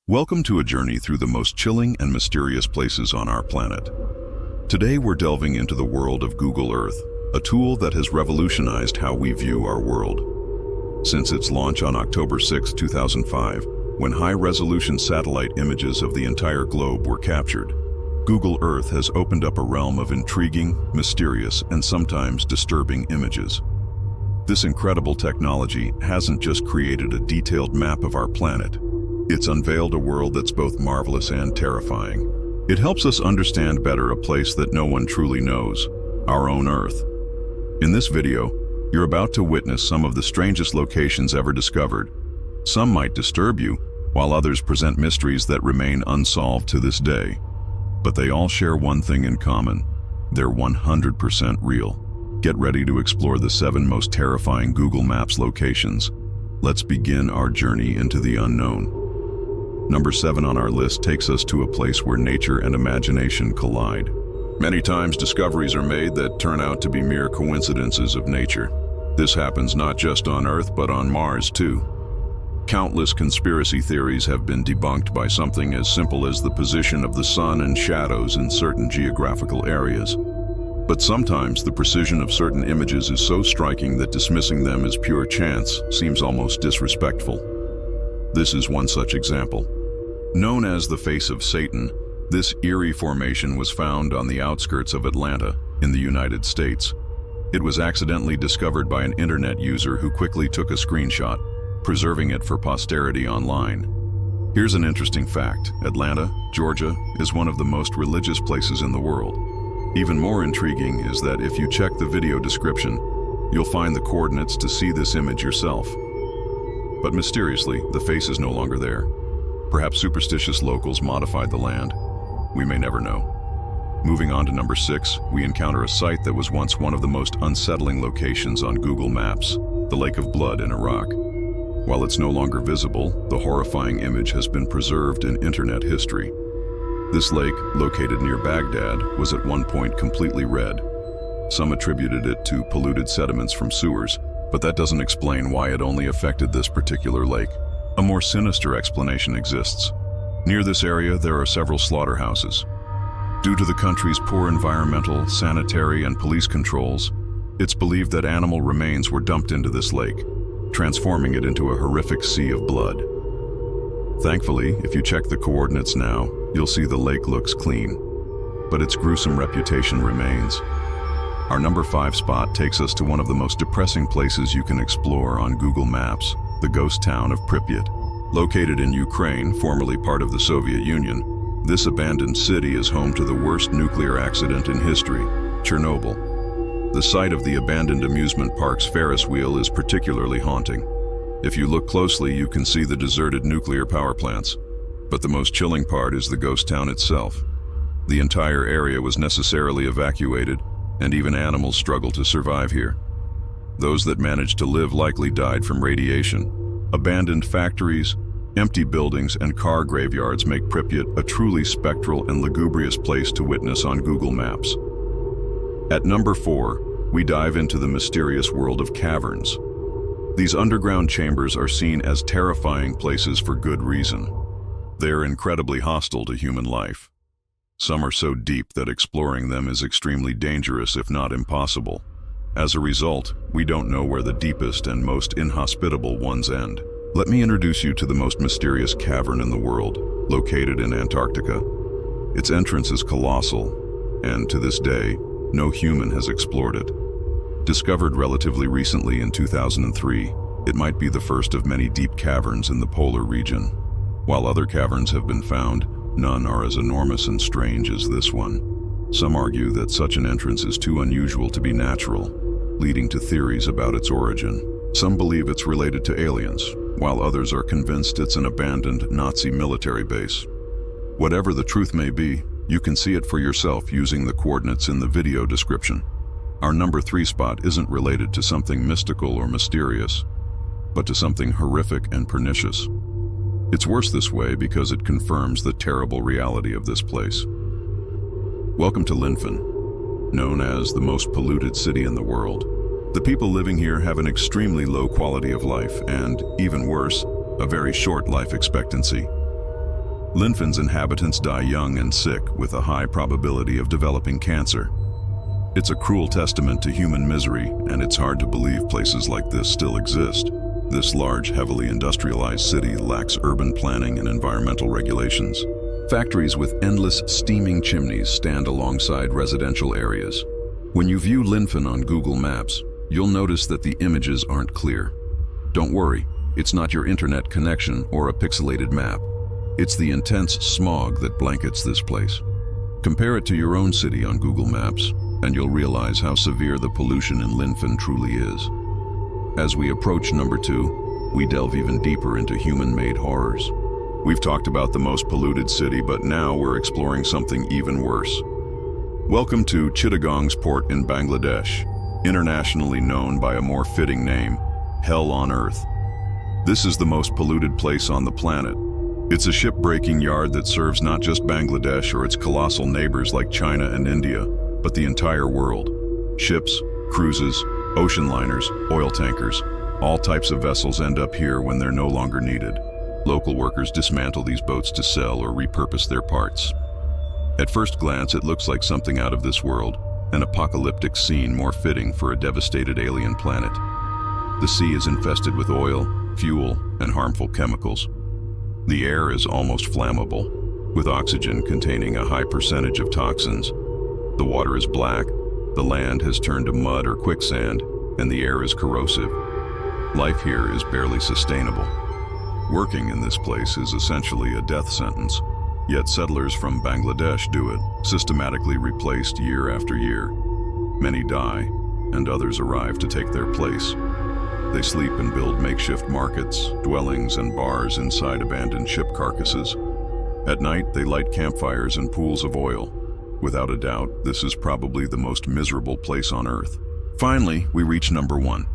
Welcome to a journey through the most chilling and mysterious places on our planet. Today we're delving into the world of Google Earth, a tool that has revolutionized how we view our world. Since its launch on October 6, 2005, when high-resolution satellite images of the entire globe were captured, Google Earth has opened up a realm of intriguing, mysterious, and sometimes disturbing images. This incredible technology hasn't just created a detailed map of our planet. It's unveiled a world that's both marvelous and terrifying. It helps us understand better a place that no one truly knows, our own Earth. In this video, you're about to witness some of the strangest locations ever discovered. Some might disturb you, while others present mysteries that remain unsolved to this day. But they all share one thing in common: they're 100% real. Get ready to explore the 7 most terrifying Google Maps locations. Let's begin our journey into the unknown. Number 7 on our list takes us to a place where nature and imagination collide. Many times discoveries are made that turn out to be mere coincidences of nature. This happens not just on Earth but on Mars too. Countless conspiracy theories have been debunked by something as simple as the position of the sun and shadows in certain geographical areas. But sometimes the precision of certain images is so striking that dismissing them as pure chance seems almost disrespectful. This is one such example. Known as the Face of Satan, this eerie formation was found on the outskirts of Atlanta, in the United States. It was accidentally discovered by an internet user who quickly took a screenshot, preserving it for posterity online. Here's an interesting fact: Atlanta, Georgia, is one of the most religious places in the world. Even more intriguing is that if you check the video description, you'll find the coordinates to see this image yourself. But mysteriously, the face is no longer there. Perhaps superstitious locals modified the land. We may never know. Moving on to number 6, we encounter a site that was once one of the most unsettling locations on Google Maps, the Lake of Blood in Iraq. While it's no longer visible, the horrifying image has been preserved in internet history. This lake, located near Baghdad, was at one point completely red. Some attributed it to polluted sediments from sewers, but that doesn't explain why it only affected this particular lake. A more sinister explanation exists. Near this area, there are several slaughterhouses. Due to the country's poor environmental, sanitary, and police controls, it's believed that animal remains were dumped into this lake, transforming it into a horrific sea of blood. Thankfully, if you check the coordinates now, you'll see the lake looks clean, but its gruesome reputation remains. Our number 5 spot takes us to one of the most depressing places you can explore on Google Maps: the ghost town of Pripyat. Located in Ukraine, formerly part of the Soviet Union, this abandoned city is home to the worst nuclear accident in history, Chernobyl. The site of the abandoned amusement park's Ferris wheel is particularly haunting. If you look closely, you can see the deserted nuclear power plants. But the most chilling part is the ghost town itself. The entire area was necessarily evacuated, and even animals struggle to survive here. Those that managed to live likely died from radiation. Abandoned factories, empty buildings, and car graveyards make Pripyat a truly spectral and lugubrious place to witness on Google Maps. At number 4, we dive into the mysterious world of caverns. These underground chambers are seen as terrifying places for good reason. They are incredibly hostile to human life. Some are so deep that exploring them is extremely dangerous, if not impossible. As a result, we don't know where the deepest and most inhospitable ones end. Let me introduce you to the most mysterious cavern in the world, located in Antarctica. Its entrance is colossal, and to this day, no human has explored it. Discovered relatively recently in 2003, it might be the first of many deep caverns in the polar region. While other caverns have been found, none are as enormous and strange as this one. Some argue that such an entrance is too unusual to be natural, leading to theories about its origin. Some believe it's related to aliens, while others are convinced it's an abandoned Nazi military base. Whatever the truth may be, you can see it for yourself using the coordinates in the video description. Our number 3 spot isn't related to something mystical or mysterious, but to something horrific and pernicious. It's worse this way because it confirms the terrible reality of this place. Welcome to Linfen, known as the most polluted city in the world. The people living here have an extremely low quality of life and, even worse, a very short life expectancy. Linfin's inhabitants die young and sick with a high probability of developing cancer. It's a cruel testament to human misery, and it's hard to believe places like this still exist. This large, heavily industrialized city lacks urban planning and environmental regulations. Factories with endless steaming chimneys stand alongside residential areas. When you view Linfin on Google Maps, you'll notice that the images aren't clear. Don't worry, it's not your internet connection or a pixelated map. It's the intense smog that blankets this place. Compare it to your own city on Google Maps, and you'll realize how severe the pollution in Linfin truly is. As we approach number 2, we delve even deeper into human-made horrors. We've talked about the most polluted city, but now we're exploring something even worse. Welcome to Chittagong's port in Bangladesh, internationally known by a more fitting name, Hell on Earth. This is the most polluted place on the planet. It's a ship-breaking yard that serves not just Bangladesh or its colossal neighbors like China and India, but the entire world. Ships, cruises, ocean liners, oil tankers, all types of vessels end up here when they're no longer needed. Local workers dismantle these boats to sell or repurpose their parts. At first glance, it looks like something out of this world, an apocalyptic scene more fitting for a devastated alien planet. The sea is infested with oil, fuel, and harmful chemicals. The air is almost flammable, with oxygen containing a high percentage of toxins. The water is black, the land has turned to mud or quicksand, and the air is corrosive. Life here is barely sustainable. Working in this place is essentially a death sentence, yet settlers from Bangladesh do it, systematically replaced year after year. Many die, and others arrive to take their place. They sleep and build makeshift markets, dwellings, and bars inside abandoned ship carcasses. At night, they light campfires and pools of oil. Without a doubt, this is probably the most miserable place on Earth. Finally, we reach number 1.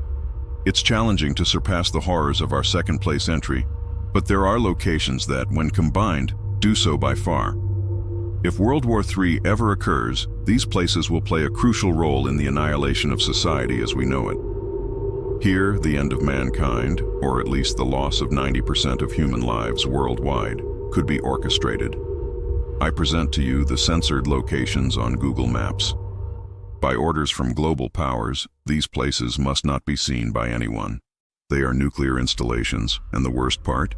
It's challenging to surpass the horrors of our second-place entry, but there are locations that, when combined, do so by far. If World War III ever occurs, these places will play a crucial role in the annihilation of society as we know it. Here, the end of mankind, or at least the loss of 90% of human lives worldwide, could be orchestrated. I present to you the censored locations on Google Maps. By orders from global powers, these places must not be seen by anyone. They are nuclear installations, and the worst part?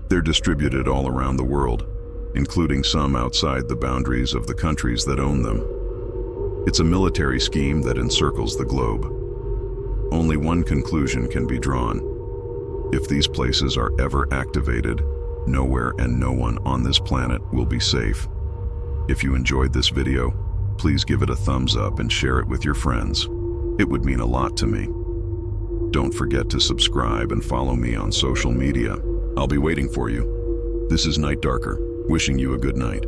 They're distributed all around the world, including some outside the boundaries of the countries that own them. It's a military scheme that encircles the globe. Only one conclusion can be drawn. If these places are ever activated, nowhere and no one on this planet will be safe. If you enjoyed this video, please give it a thumbs up and share it with your friends. It would mean a lot to me. Don't forget to subscribe and follow me on social media. I'll be waiting for you. This is Night Darker, wishing you a good night.